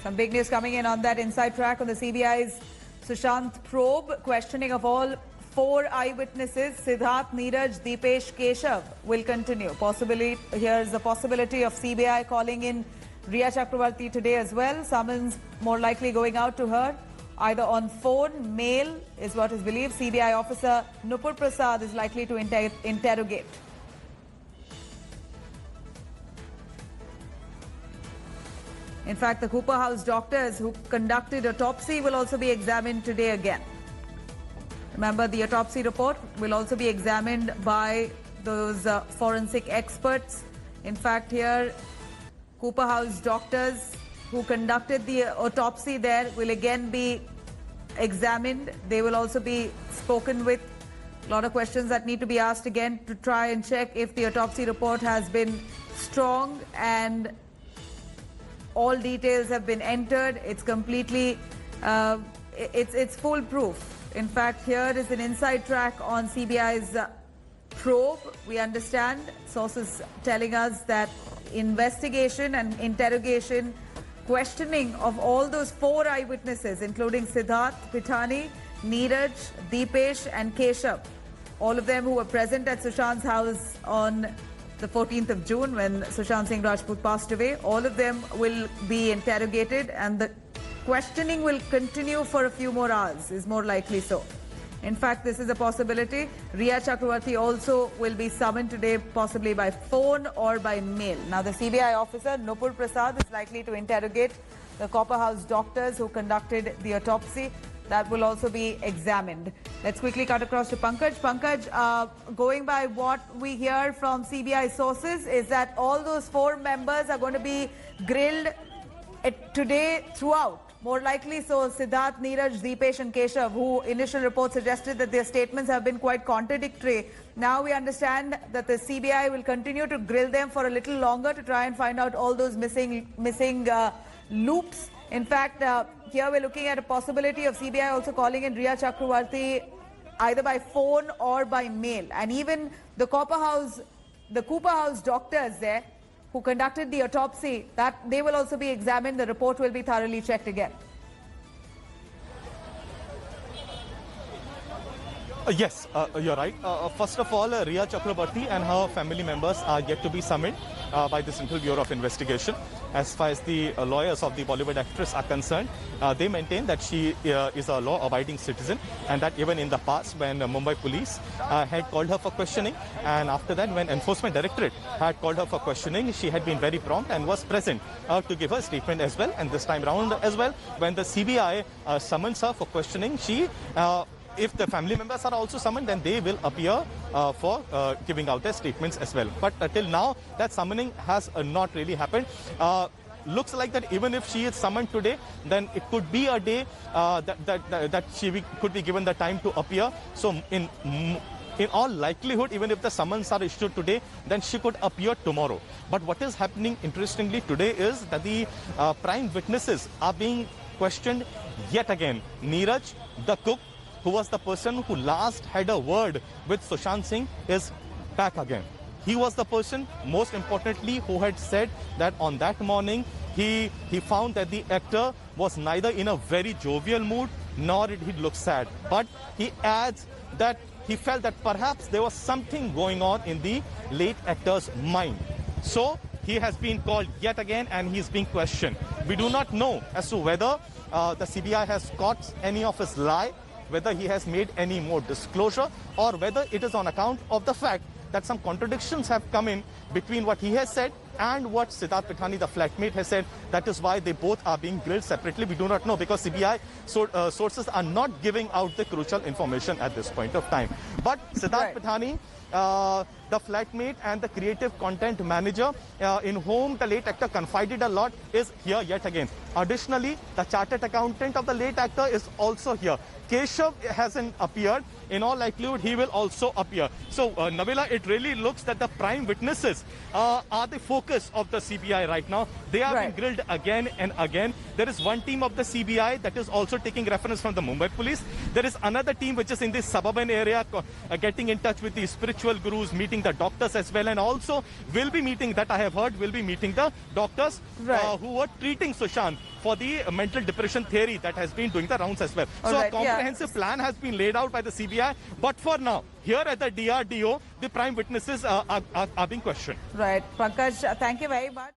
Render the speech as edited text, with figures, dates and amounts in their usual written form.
Some big news coming in on that inside track on the CBI's Sushant probe. Questioning of all 4 eyewitnesses, Siddharth, Neeraj, Deepesh, Keshav, will continue. Possibly, here's the possibility of CBI calling in Riya Chakravarti today as well. Summons more likely going out to her, either on phone, mail, is what is believed. CBI officer Nupur Prasad is likely to interrogate. In fact, the Cooper House doctors who conducted autopsy will also be examined today again. Remember, the autopsy report will also be examined by those forensic experts. In fact, here, Cooper House doctors who conducted the autopsy there will again be examined. They will also be spoken with. A lot of questions that need to be asked again to try and check if the autopsy report has been strong and all details have been entered. It's completely, it's foolproof. In fact, here is an inside track on CBI's probe. We understand sources telling us that investigation and interrogation, questioning of all those 4 eyewitnesses, including Siddharth, Pithani, Neeraj, Deepesh and Keshav, all of them who were present at Sushant's house on the 14th of June when Sushant Singh Rajput passed away. All of them will be interrogated and the questioning will continue for a few more hours, is more likely so. In fact, this is a possibility. Riya Chakravarti also will be summoned today, possibly by phone or by mail. Now, the CBI officer, Nupur Prasad, is likely to interrogate the Copper House doctors who conducted the autopsy. That will also be examined. Let's quickly cut across to Pankaj. Pankaj, going by what we hear from CBI sources is that all those 4 members are going to be grilled today throughout. More likely so, Siddharth, Neeraj, Deepesh and Keshav, who initial reports suggested that their statements have been quite contradictory. Now we understand that the CBI will continue to grill them for a little longer to try and find out all those missing loops. In fact, here we're looking at a possibility of CBI also calling in Riya Chakravarti either by phone or by mail. And even the Cooper House doctors there who conducted the autopsy, that they will also be examined. The report will be thoroughly checked again. Yes, you're right. First of all, Riya Chakravarti and her family members are yet to be summoned by the Central Bureau of Investigation. As far as the lawyers of the Bollywood actress are concerned, they maintain that she is a law-abiding citizen and that even in the past when Mumbai police had called her for questioning, and after that when Enforcement Directorate had called her for questioning, she had been very prompt and was present to give her statement as well. And this time round as well, when the CBI summons her for questioning, she if the family members are also summoned, then they will appear for giving out their statements as well. But till now, that summoning has not really happened. Looks like that even if she is summoned today, then it could be a day that she could be given the time to appear. So in all likelihood, even if the summons are issued today, then she could appear tomorrow. But what is happening interestingly today is that the prime witnesses are being questioned yet again. Neeraj, the cook, who was the person who last had a word with Sushant Singh, is back again. He was the person, most importantly, who had said that on that morning, he found that the actor was neither in a very jovial mood, nor did he look sad. But he adds that he felt that perhaps there was something going on in the late actor's mind. So he has been called yet again and he's being questioned. We do not know as to whether the CBI has caught any of his lie, whether he has made any more disclosure, or whether it is on account of the fact that some contradictions have come in between what he has said and what Siddharth Pithani, the flatmate, has said. That is why they both are being grilled separately. We do not know because CBI sources are not giving out the crucial information at this point of time. But Siddharth Pithani, the flatmate and the creative content manager in whom the late actor confided a lot, is here yet again. Additionally, the chartered accountant of the late actor is also here. Keshav hasn't appeared. In all likelihood, he will also appear. So, Nabila, it really looks that the prime witnesses are the focus of the CBI right now. They are being grilled again and again. There is one team of the CBI that is also taking reference from the Mumbai police. There is another team which is in the suburban area getting in touch with the spiritual gurus, meeting the doctors as well, and also will be meeting, that I have heard, will be meeting the doctors who were treating Sushant for the mental depression theory that has been doing the rounds as well. All so right, a comprehensive plan has been laid out by the CBI. But for now, here at the DRDO, the prime witnesses are being questioned. Right. Pankaj, thank you very much.